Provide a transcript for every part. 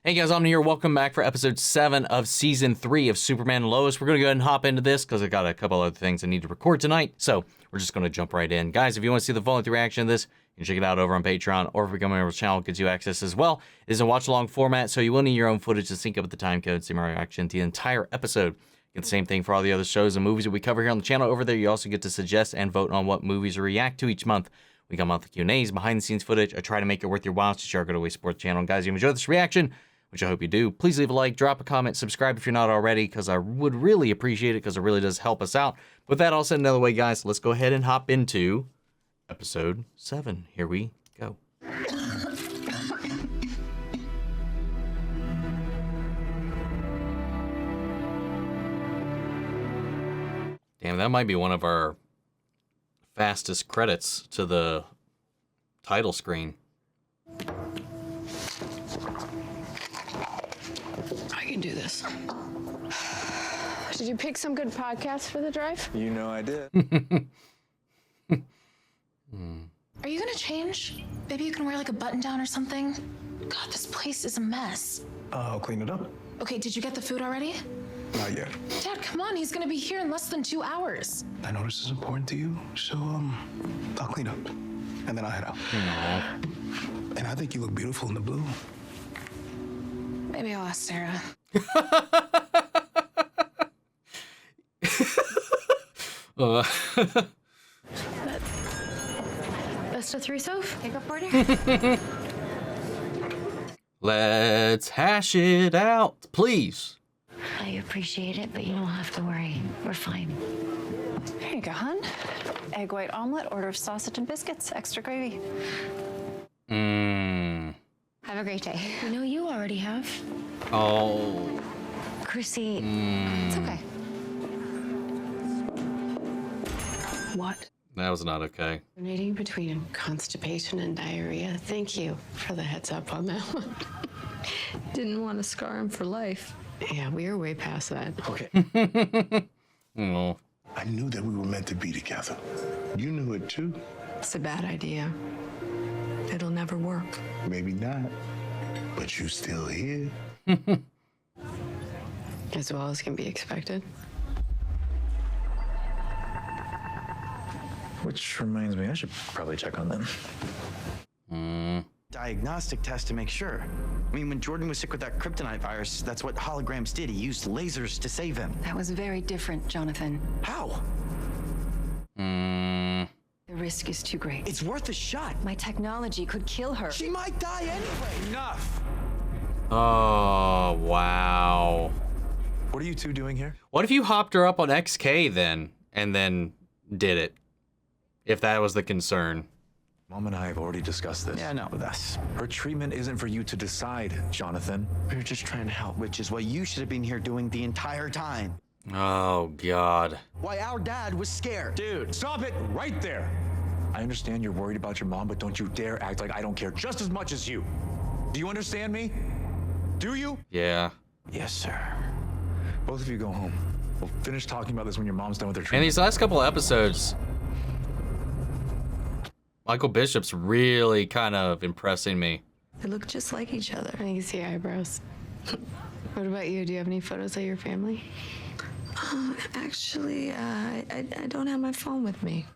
Hey guys, I'm here. Welcome back for episode 7 of season 3 of Superman and Lois. We're going to go ahead and hop into this because I got a couple other things I need to record tonight. So we're just going to jump right in. Guys, if you want to see the full reaction of this, you can check it out over on Patreon, or if you become a member of the channel, it gives you access as well. It is a watch-along format, so you will need your own footage to sync up with the time code, see my reaction to the entire episode. Get the same thing for all the other shows and movies that we cover here on the channel. Over there, you also get to suggest and vote on what movies to react to each month. We got monthly Q&As, behind-the-scenes footage. I try to make it worth your while, so sure, go to always support the channel. And guys, if you enjoyed this reaction, which I hope you do, please leave a like, drop a comment, subscribe if you're not already, because I would really appreciate it, because it really does help us out. With that all said another way, guys, let's go ahead and hop into episode 7. Here we go. Damn, that might be one of our fastest credits to the title screen. I can do this. Did you pick some good podcasts for the drive? You know I did. Are you gonna change? Maybe you can wear like a button down or something? God, this place is a mess. I'll clean it up. Okay, did you get the food already? Not yet. Dad, come on, he's gonna be here in less than 2 hours. I know this is important to you, so I'll clean up. And then I'll head out. Aww. And I think you look beautiful in the blue. Maybe I'll ask Sarah. Best of 3, Soph? Take-up order? Let's hash it out, please. I appreciate it, but you don't have to worry. We're fine. Here you go, hon. Egg white omelet, order of sausage and biscuits, extra gravy. Have a great day. You know you already have. Oh. Chrissy. It's okay. What? That was not okay. Alternating between constipation and diarrhea. Thank you for the heads up on that one. Didn't want to scar him for life. Yeah, we are way past that. Okay. Oh. I knew that we were meant to be together. You knew it too. It's a bad idea. It'll never work. Maybe not, but you still here. As well as can be expected. Which reminds me, I should probably check on them. Diagnostic test to make sure. I mean, when Jordan was sick with that kryptonite virus, that's what holograms did. He used lasers to save him. That was very different, Jonathan. How? The risk is too great. It's worth a shot. My technology could kill her. She might die anyway. Enough. Oh, wow. What are you two doing here? What if you hopped her up on XK then, and then did it? If that was the concern. Mom and I have already discussed this. Yeah, not with us. Her treatment isn't for you to decide, Jonathan. We were just trying to help, which is what you should have been here doing the entire time. Oh, God. Why our dad was scared. Dude, stop it right there. I understand you're worried about your mom, but don't you dare act like I don't care just as much as you. Do you understand me? Do you? Yeah. Yes, sir. Both of you go home. We'll finish talking about this when your mom's done with her And treatment. these last couple of episodes, Michael Bishop's really kind of impressing me. They look just like each other. I can see eyebrows. What about you? Do you have any photos of your family? Actually, I don't have my phone with me.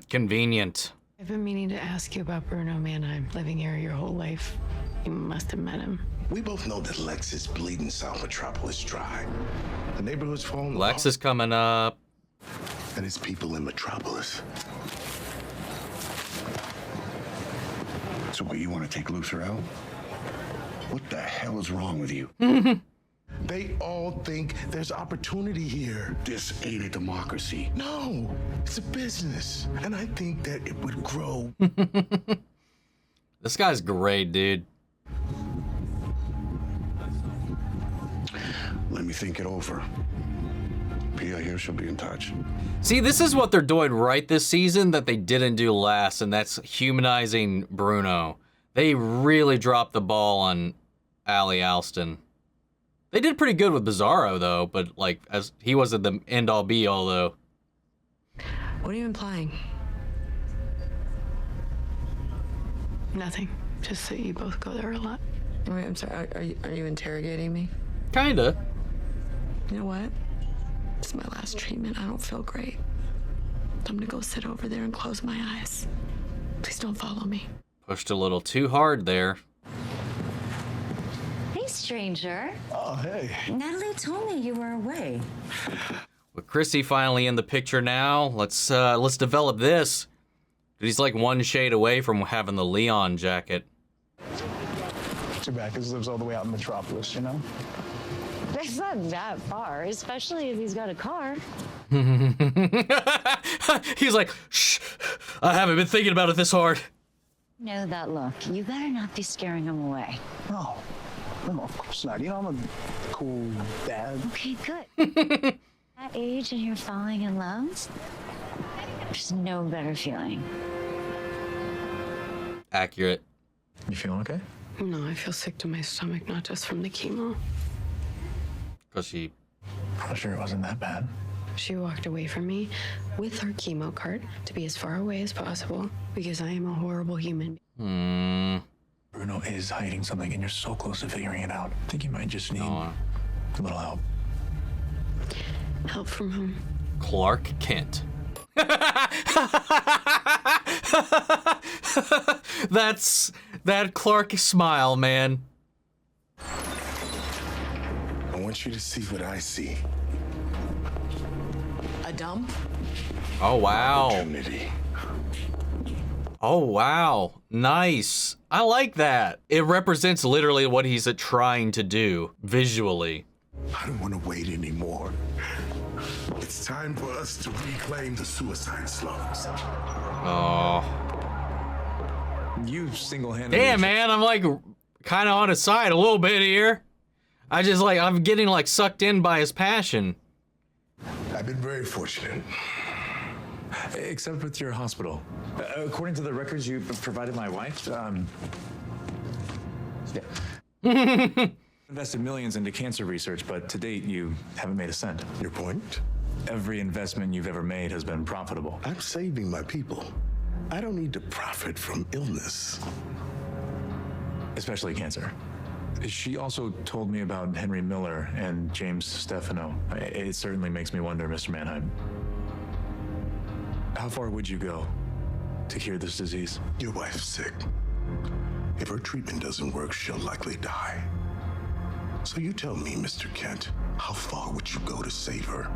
Convenient. I've been meaning to ask you about Bruno Mannheim, living here your whole life. You must have met him. We both know that Lex is bleeding South Metropolis dry. The neighborhood's falling Lex apart, is coming up. and it's people in Metropolis. So what, you want to take Luthor out? What the hell is wrong with you? They all think there's opportunity here. This ain't a democracy. No, it's a business. And I think that it would grow. This guy's great, dude. Let me think it over. Pia here, she'll be in touch. See, this is what they're doing right this season that they didn't do last, and that's humanizing Bruno. They really dropped the ball on Ali Alston. They did pretty good with Bizarro, though, but, like, as he wasn't the end-all be-all, though. What are you implying? Nothing. Just that you both go there a lot. Wait, I'm sorry. Are you interrogating me? Kinda. You know what? This is my last treatment. I don't feel great. I'm gonna go sit over there and close my eyes. Please don't follow me. Pushed a little too hard there. Hey, stranger. Oh, hey. Natalie told me you were away. With Chrissy finally in the picture now, let's develop this. He's like one shade away from having the Leon jacket. Too bad, because he lives all the way out in Metropolis, you know? That's not that far, especially if he's got a car. He's like, shh, I haven't been thinking about it this hard. Know that look. You better not be scaring him away. No, of course not. You know, I'm a cool dad. Okay, good. That age and you're falling in love? There's no better feeling. Accurate. You feeling okay? No, I feel sick to my stomach, not just from the chemo. Because she... I'm sure it wasn't that bad. She walked away from me with her chemo card to be as far away as possible because I am a horrible human. Bruno is hiding something, and you're so close to figuring it out. I think you might just need a little help. Help from whom? Clark Kent. That's that Clark smile, man. I want you to see what I see. A dump? Oh, wow. Opportunity. Oh, wow. Nice. I like that. It represents literally what he's trying to do visually. I don't want to wait anymore. It's time for us to reclaim the suicide slums. Oh. You single-handedly... Damn, man. I'm like kind of on his side a little bit here. I'm getting like sucked in by his passion. I've been very fortunate. Except with your hospital. According to the records you provided my wife, invested millions into cancer research, but to date, you haven't made a cent. Your point? Every investment you've ever made has been profitable. I'm saving my people. I don't need to profit from illness. Especially cancer. She also told me about Henry Miller and James Stefano. It certainly makes me wonder, Mr. Mannheim. How far would you go to cure this disease? Your wife's sick. If her treatment doesn't work, she'll likely die. So you tell me, Mr. Kent, how far would you go to save her?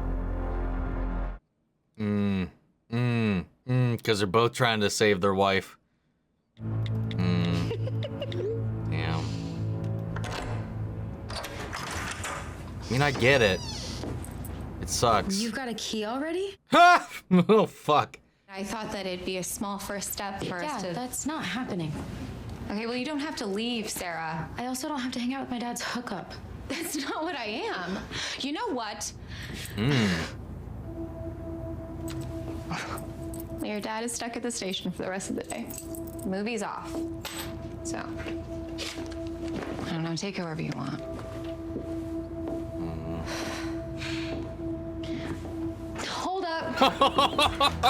Because they're both trying to save their wife. Damn. I mean, I get it. It sucks. You've got a key already? Ha! Oh, fuck. I thought that it'd be a small first step for us to... Yeah, that's not happening. Okay, well, you don't have to leave, Sarah. I also don't have to hang out with my dad's hookup. That's not what I am. You know what? Your dad is stuck at the station for the rest of the day. Movie's off. So, I don't know, take her wherever you want. Hold up.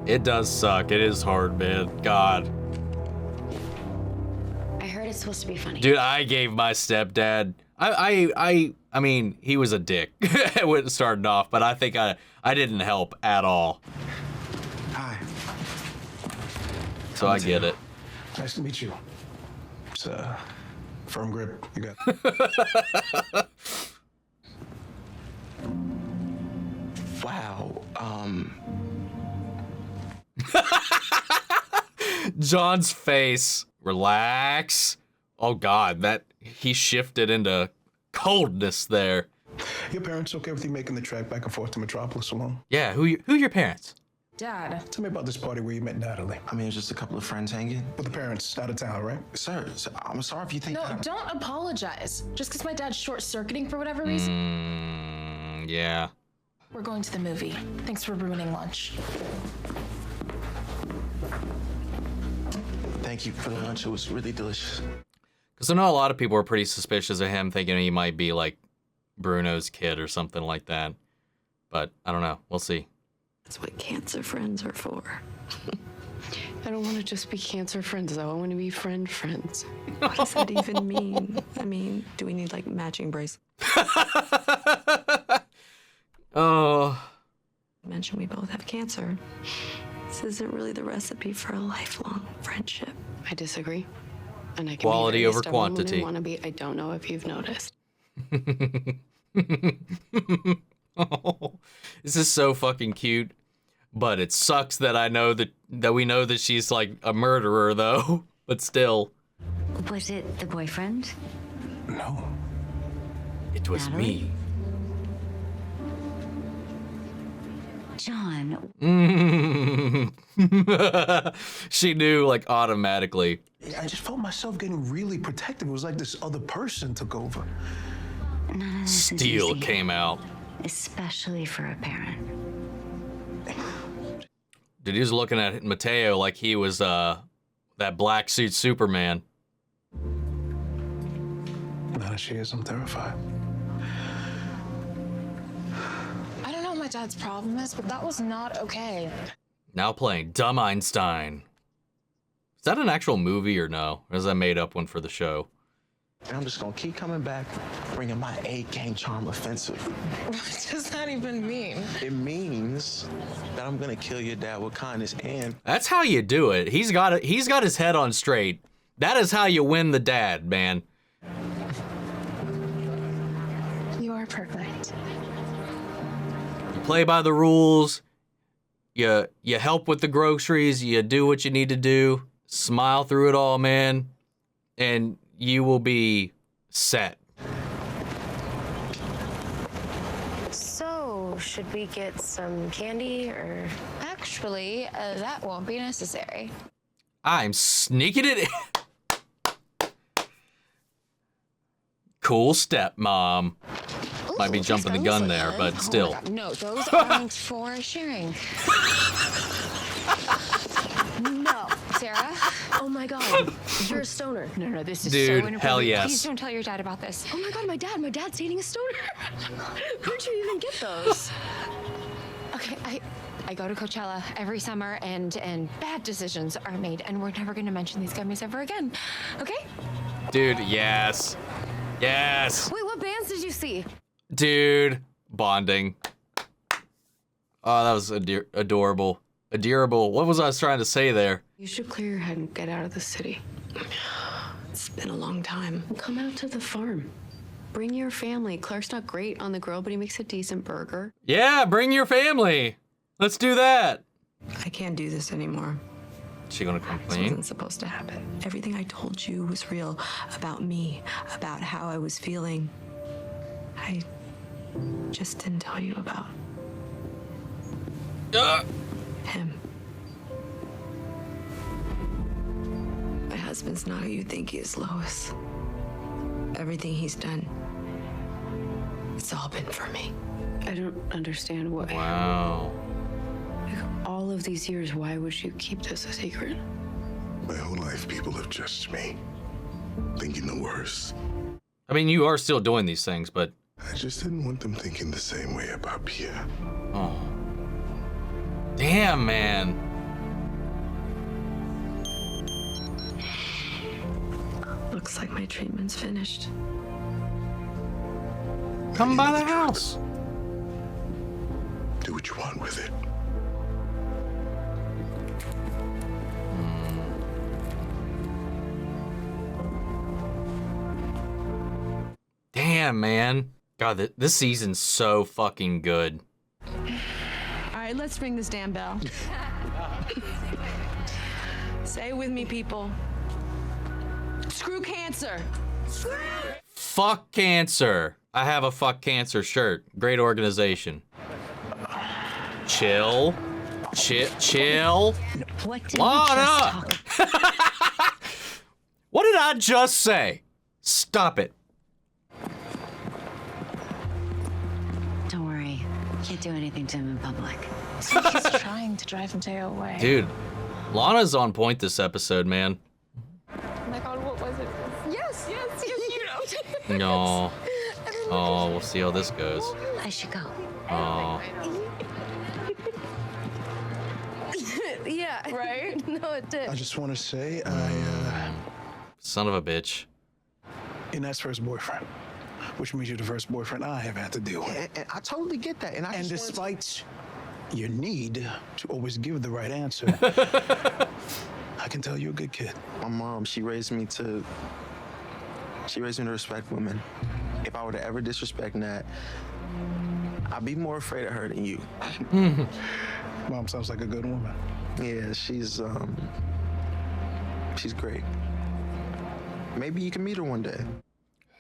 It does suck. It is hard, man. God. I heard it's supposed to be funny. Dude, I gave my stepdad... I mean, he was a dick when it started off, but I think I didn't help at all. Hi. So I get it. Nice to meet you. It's firm grip. You got. Wow. John's face. Relax. Oh God, that he shifted into coldness there. Your parents okay with you making the trek back and forth to Metropolis alone? Yeah, who your parents? Dad. Tell me about this party where you met Natalie. I mean, it's just a couple of friends hanging. With the parents out of town, right? Sir, I'm sorry if you think No, that. don't apologize. Just because my dad's short-circuiting for whatever reason. Yeah. We're going to the movie. Thanks for ruining lunch. Thank you for the lunch. It was really delicious. Because I know a lot of people are pretty suspicious of him, thinking he might be like Bruno's kid or something like that. But I don't know. We'll see. That's what cancer friends are for. I don't want to just be cancer friends, though. I want to be friends. What does that even mean? I mean, do we need like matching bracelets? Oh. Mention we both have cancer. This isn't really the recipe for a lifelong friendship. I disagree. And I can Quality be over stubborn when quantity. I want to be. I don't know if you've noticed. Oh, this is so fucking cute, but it sucks that I know that we know that she's like a murderer though. But still, Was it the boyfriend? No. it was Natalie? me. John, She knew like automatically. I just felt myself getting really protective. It was like this other person took over. none of this is Steel easy, came out. especially for a parent. Dude, he was looking at Mateo like he was that black suit Superman. Now she is, I'm terrified. I don't know what my dad's problem is, but that was not okay. Now playing Dumb Einstein. Is that an actual movie or no? Or is that made up one for the show? And I'm just gonna keep coming back, bringing my A-game charm offensive. What does that even mean? It means that I'm gonna kill your dad with kindness and That's how you do it. He's got his head on straight. That is how you win the dad, man. You are perfect. You play by the rules. You help with the groceries. You do what you need to do. Smile through it all, man. And you will be set. So, should we get some candy or? Actually, that won't be necessary. I'm sneaking it in. Cool step, Mom. Might be jumping the gun there, but still. No, those aren't for sharing. No, Sarah. Oh my God, you're a stoner. No, this is Dude, so inappropriate. hell yes. Please don't tell your dad about this. Oh my God, my dad's dating a stoner. Where'd you even get those? Okay, I go to Coachella every summer, and bad decisions are made, and we're never gonna mention these gummies ever again. Okay? Dude, yes. Yes. Wait, what bands did you see? Dude, bonding. Oh, that was adorable. Adorable. What was I trying to say there? You should clear your head and get out of the city. It's been a long time. Come out to the farm. Bring your family. Clark's not great on the grill, but he makes a decent burger. Yeah, bring your family. Let's do that. I can't do this anymore. She gonna This complain? wasn't supposed to happen. Everything I told you was real about me, about how I was feeling. I just didn't tell you about him. My husband's not who you think he is, Lois. Everything he's done, it's all been for me. I don't understand what. Wow. All of these years, why would you keep this a secret? My whole life, people have judged me, thinking the worst. I mean, you are still doing these things, but... I just didn't want them thinking the same way about Pia. Oh. Damn, man. Looks like my treatment's finished. Come by the house. Do what you want with it. Damn, man. God, this season's so fucking good. All right, let's ring this damn bell. Say it with me, people. Screw cancer. Fuck cancer. I have a fuck cancer shirt. Great organization. Chill. Chill. What did Lana! we just talk? What did I just say? Stop it. Don't worry. Can't do anything to him in public. It's like he's trying to drive Mateo away. Dude, Lana's on point this episode, man. Oh my God, what was it? Yes, you know. No. Oh, we'll see how this goes. I should go. Oh. Yeah. Right? No, it did. I just want to say, Son of a bitch. Inet's first boyfriend, which means you're the first boyfriend I have had to deal with. And I totally get that. And despite your need to always give the right answer, I can tell you're a good kid. My mom, she raised me to respect women. If I were to ever disrespect Nat, I'd be more afraid of her than you. Mom sounds like a good woman. Yeah, she's great. Maybe you can meet her one day.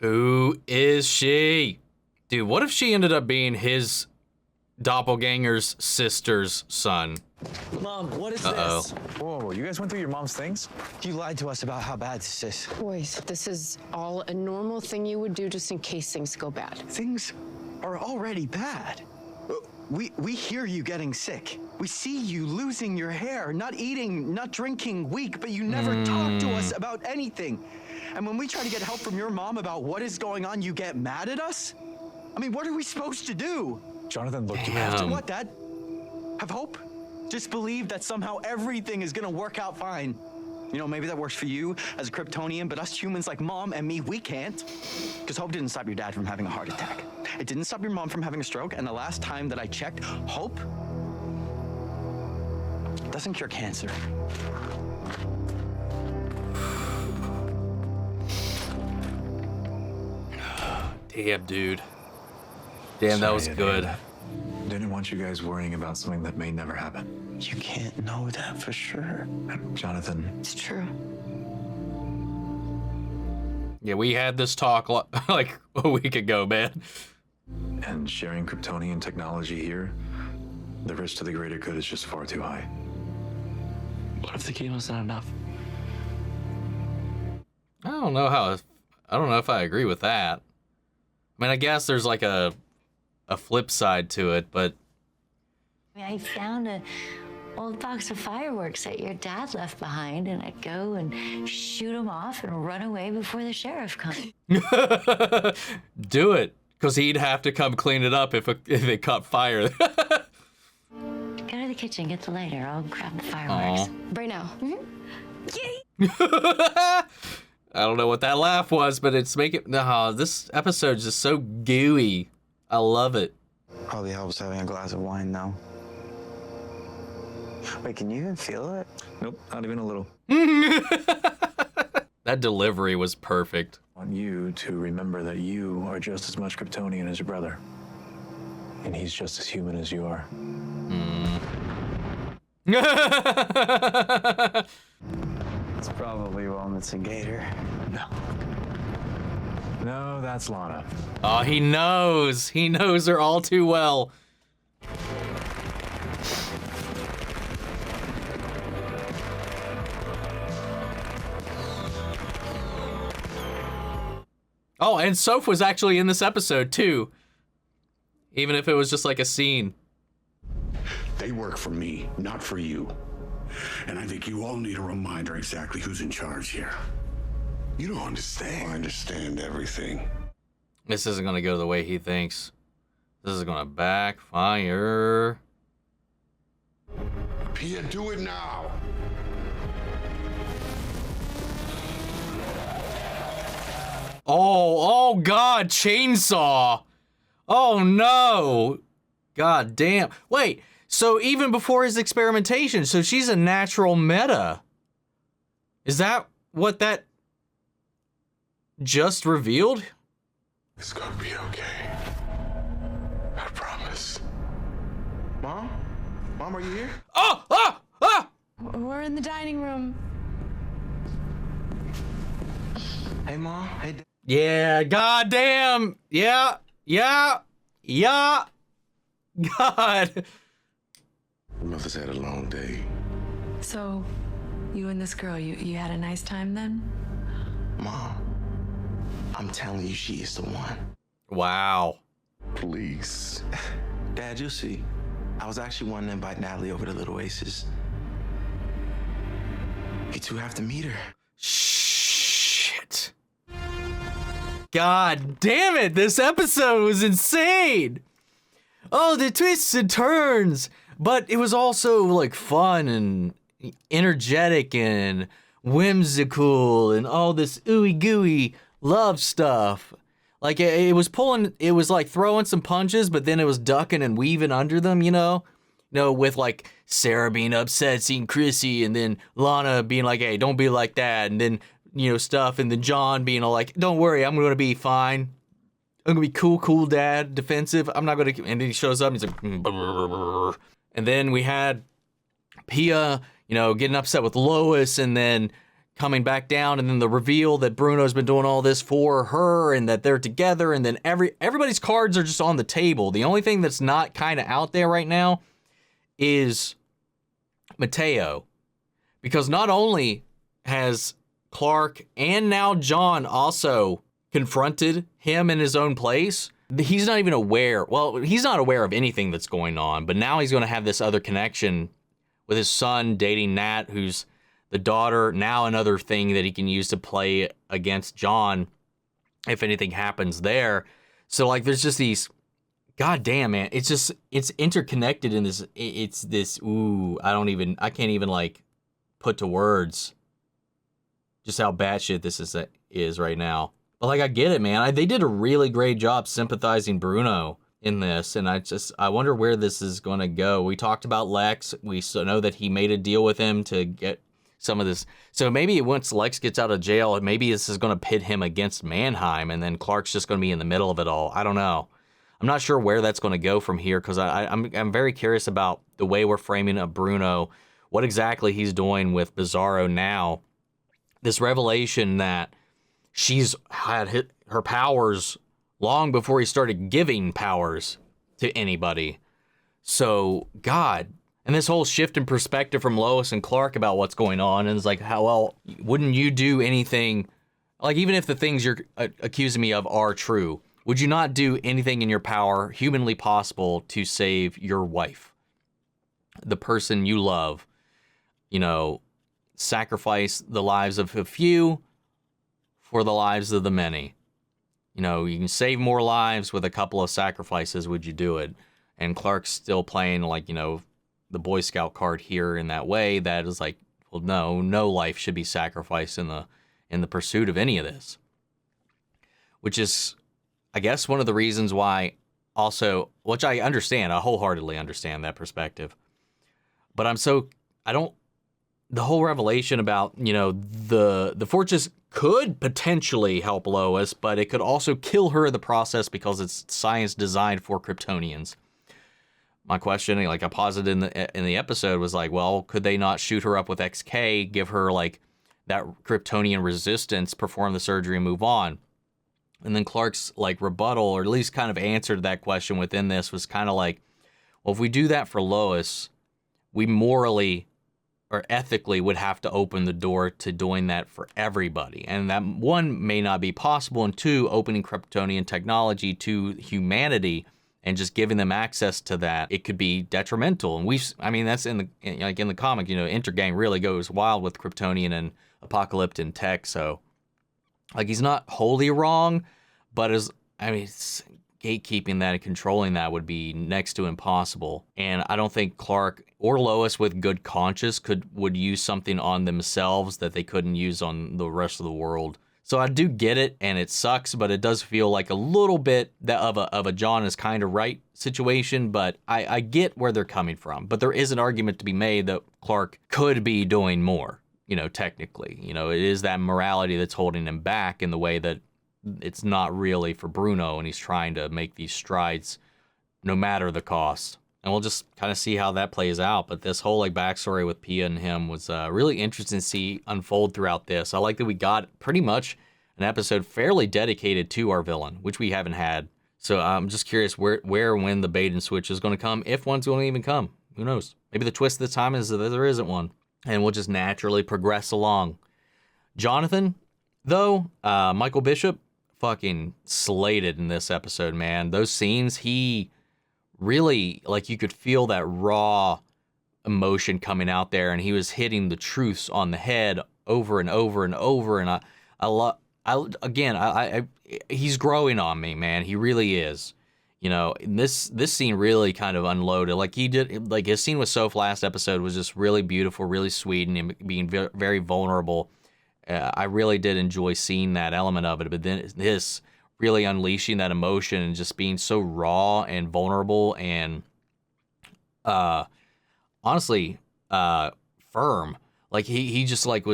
Who is she? Dude, what if she ended up being his doppelganger's sister's son? Mom, what is Uh-oh. this? Whoa, you guys went through your mom's things? You lied to us about how bad this is. Boys, this is all a normal thing you would do just in case things go bad. Things are already bad. We hear you getting sick. We see you losing your hair, not eating, not drinking, weak, but you never talk to us about anything. And when we try to get help from your mom about what is going on, you get mad at us? I mean, what are we supposed to do? Jonathan, look, you Have to what, Dad? Have hope? Just believe that somehow everything is gonna work out fine. You know, maybe that works for you as a Kryptonian, but us humans like Mom and me, we can't. Because hope didn't stop your dad from having a heart attack. It didn't stop your mom from having a stroke, and the last time that I checked, hope doesn't cure cancer. Damn, dude. Damn, that was good. Didn't want you guys worrying about something that may never happen. You can't know that for sure. Jonathan. It's true. Yeah, we had this talk like a week ago, man. And sharing Kryptonian technology here, the risk to the greater good is just far too high. What if the chemo's not enough? I don't know if I agree with that. I mean, I guess there's like a flip side to it, but I found an old box of fireworks that your dad left behind, and I'd go and shoot them off and run away before the sheriff comes. do it, because he'd have to come clean it up if it caught fire. Go to the kitchen, get the lighter. I'll grab the fireworks. Right now. Yay! I don't know what that laugh was, but it's making... No, this episode's just so gooey. I love it. Probably helps having a glass of wine now. Wait, can you even feel it? Nope, not even a little. That delivery was perfect. I want you to remember that you are just as much Kryptonian as your brother. And he's just as human as you are. It's probably Walnuts and Gator. No, that's Lana. Oh, he knows. He knows her all too well. Oh, and Soph was actually in this episode too. Even if it was just like a scene. They work for me, not for you. And I think you all need a reminder exactly who's in charge here. You don't understand. I understand everything. This isn't gonna go the way he thinks. This is gonna backfire. Pia, do it now. Oh God, chainsaw. Oh no. God damn. Wait, so even before his experimentation, so she's a natural meta. Is that what that just revealed? It's gonna be okay. I promise. Mom? Mom, are you here? Oh! Ah! Ah! We're in the dining room. Hey, Mom. Hey, Dad. Yeah, goddamn. Yeah. God. Mother's had a long day. So, you and this girl, you had a nice time then? Mom, I'm telling you, she is the one. Wow. Please. Dad, you'll see. I was actually wanting to invite Natalie over to Little Oasis. You two have to meet her. Shit. God damn it, this episode was insane. Oh, the twists and turns. But it was also like fun energetic and whimsical and all this ooey gooey love stuff. Like it was like throwing some punches, but then it was ducking and weaving under them, with like Sarah being upset seeing Chrissy, and then Lana being like, hey, don't be like that, and then stuff, and then John being all like, don't worry, I'm gonna be fine, I'm gonna be cool dad, defensive, I'm not gonna, and then he shows up and he's like, and then we had Pia, getting upset with Lois, and then coming back down, and then the reveal that Bruno's been doing all this for her and that they're together, and then everybody's cards are just on the table. The only thing that's not kind of out there right now is Mateo, because not only has Clark and now John also confronted him in his own place, he's not even aware. Well, he's not aware of anything that's going on, but now he's going to have this other connection with his son dating Nat, who's the daughter, now another thing that he can use to play against John if anything happens there. So like there's just these, goddamn man, it's interconnected in this, I can't even like put to words just how batshit this is right now. But like I get it, man. They did a really great job sympathizing Bruno in this, and I wonder where this is going to go. We talked about Lex. We know that he made a deal with him to get some of this. So maybe once Lex gets out of jail, maybe this is going to pit him against Mannheim, and then Clark's just going to be in the middle of it all. I don't know. I'm not sure where that's going to go from here, because I'm very curious about the way we're framing up Bruno, what exactly he's doing with Bizarro now. This revelation that she's had her powers long before he started giving powers to anybody. So, God. And this whole shift in perspective from Lois and Clark about what's going on, and it's like, how well wouldn't you do anything, like even if the things you're accusing me of are true, would you not do anything in your power, humanly possible, to save your wife, the person you love? Sacrifice the lives of a few for the lives of the many. You can save more lives with a couple of sacrifices. Would you do it? And Clark's still playing like, the Boy Scout card here in that way, that is like, well, no life should be sacrificed in the pursuit of any of this. Which is, I guess, one of the reasons why also, which I understand, I wholeheartedly understand that perspective. But the whole revelation about, the Fortress could potentially help Lois, but it could also kill her in the process because it's science designed for Kryptonians. My question, like I posited in the episode, was like, well, could they not shoot her up with XK, give her like that Kryptonian resistance, perform the surgery, and move on? And then Clark's like rebuttal, or at least kind of answer to that question within this, was kind of like, well, if we do that for Lois, we morally or ethically would have to open the door to doing that for everybody. And that, one, may not be possible, and two, opening Kryptonian technology to humanity and just giving them access to that, it could be detrimental. And that's in the comic, Intergang really goes wild with Kryptonian and apocalyptic tech. So, like, he's not wholly wrong, but gatekeeping that and controlling that would be next to impossible. And I don't think Clark or Lois with good conscience would use something on themselves that they couldn't use on the rest of the world. So I do get it, and it sucks, but it does feel like a little bit of a John is kind of right situation, but I get where they're coming from. But there is an argument to be made that Clark could be doing more, technically. It is that morality that's holding him back in the way that it's not really for Bruno, and he's trying to make these strides no matter the cost. And we'll just kind of see how that plays out. But this whole backstory with Pia and him was really interesting to see unfold throughout this. I like that we got pretty much an episode fairly dedicated to our villain, which we haven't had. So I'm just curious where when the bait and switch is going to come, if one's going to even come. Who knows? Maybe the twist this time is that there isn't one, and we'll just naturally progress along. Jonathan, though, Michael Bishop, fucking slated in this episode, man. Those scenes, he really, you could feel that raw emotion coming out there, and he was hitting the truths on the head over and over and over. And he's growing on me, man. He really is. You know, this scene really kind of unloaded. Like he did, like his scene with Soph last episode was just really beautiful, really sweet, and him being very vulnerable. I really did enjoy seeing that element of it. But then this really unleashing that emotion and just being so raw and vulnerable and honestly firm. Like he just like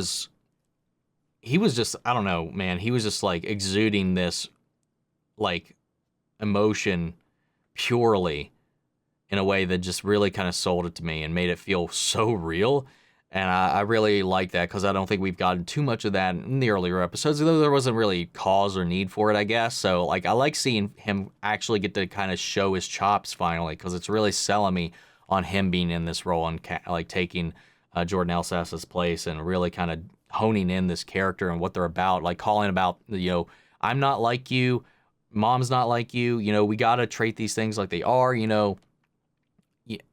he was just, I don't know, man. He was just like exuding this like emotion purely in a way that just really kind of sold it to me and made it feel so real. And I really like that because I don't think we've gotten too much of that in the earlier episodes, though there wasn't really cause or need for it, I guess. So like I like seeing him actually get to kind of show his chops finally, because it's really selling me on him being in this role and like taking Jordan Elsas's place and really kind of honing in this character and what they're about, like calling about, you know, I'm not like you, mom's not like you, you know, we got to treat these things like they are, you know.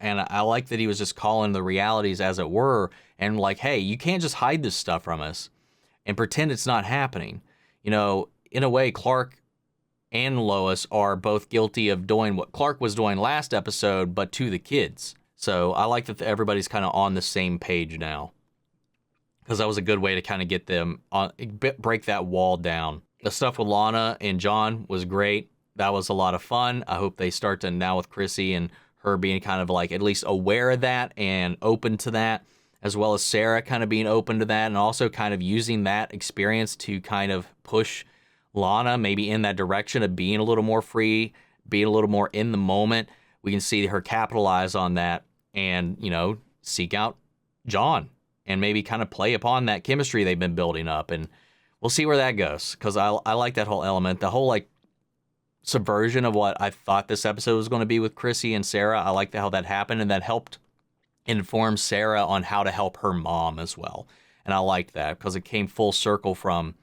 And I like that he was just calling the realities as it were, and like, hey, you can't just hide this stuff from us and pretend it's not happening. You know, in a way, Clark and Lois are both guilty of doing what Clark was doing last episode, but to the kids. So I like that everybody's kind of on the same page now, because that was a good way to kind of get them on, break that wall down. The stuff with Lana and John was great. That was a lot of fun. I hope they start to now with Chrissy and her being kind of like at least aware of that and open to that, as well as Sarah kind of being open to that and also kind of using that experience to kind of push Lana maybe in that direction of being a little more free, being a little more in the moment. We can see her capitalize on that and, you know, seek out John and maybe kind of play upon that chemistry they've been building up. And we'll see where that goes, because I like that whole element, the whole like subversion of what I thought this episode was going to be with Chrissy and Sarah. I like how that happened, and that helped inform Sarah on how to help her mom as well. And I liked that because it came full circle from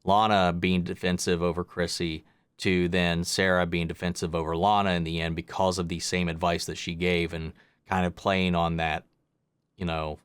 Lana being defensive over Chrissy to then Sarah being defensive over Lana in the end because of the same advice that she gave, and kind of playing on that, you know,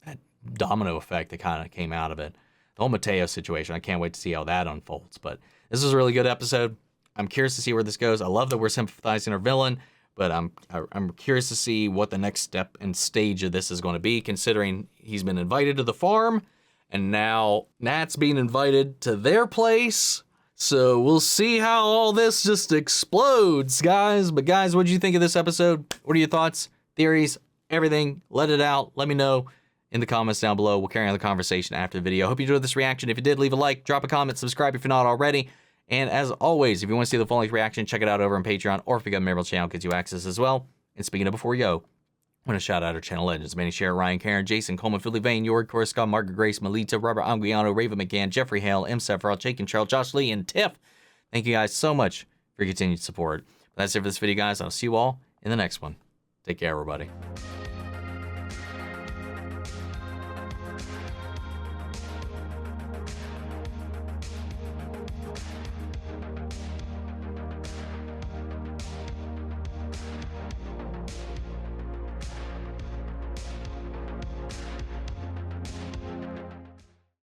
that domino effect that kind of came out of it. The whole Mateo situation, I can't wait to see how that unfolds. But this is a really good episode. I'm curious to see where this goes. I love that we're sympathizing our villain, but I'm curious to see what the next step and stage of this is going to be, considering he's been invited to the farm, and now Nat's being invited to their place. So we'll see how all this just explodes, guys. But guys, what did you think of this episode? What are your thoughts, theories, everything? Let it out. Let me know in the comments down below. We'll carry on the conversation after the video. Hope you enjoyed this reaction. If you did, leave a like, drop a comment, subscribe if you're not already. And as always, if you want to see the full-length reaction, check it out over on Patreon, or if you got a member channel, gets you access as well. And speaking of before we go, I want to shout out our channel legends: Manny, Share, Ryan, Karen, Jason, Coleman, Philly Vane, York, Corey, Scott, Margaret, Grace, Melita, Robert, Anguiano, Raven McGann, Jeffrey Hale, M. Sephiroth, Jake and Charles, Josh Lee, and Tiff. Thank you guys so much for your continued support. But that's it for this video, guys. I'll see you all in the next one. Take care, everybody.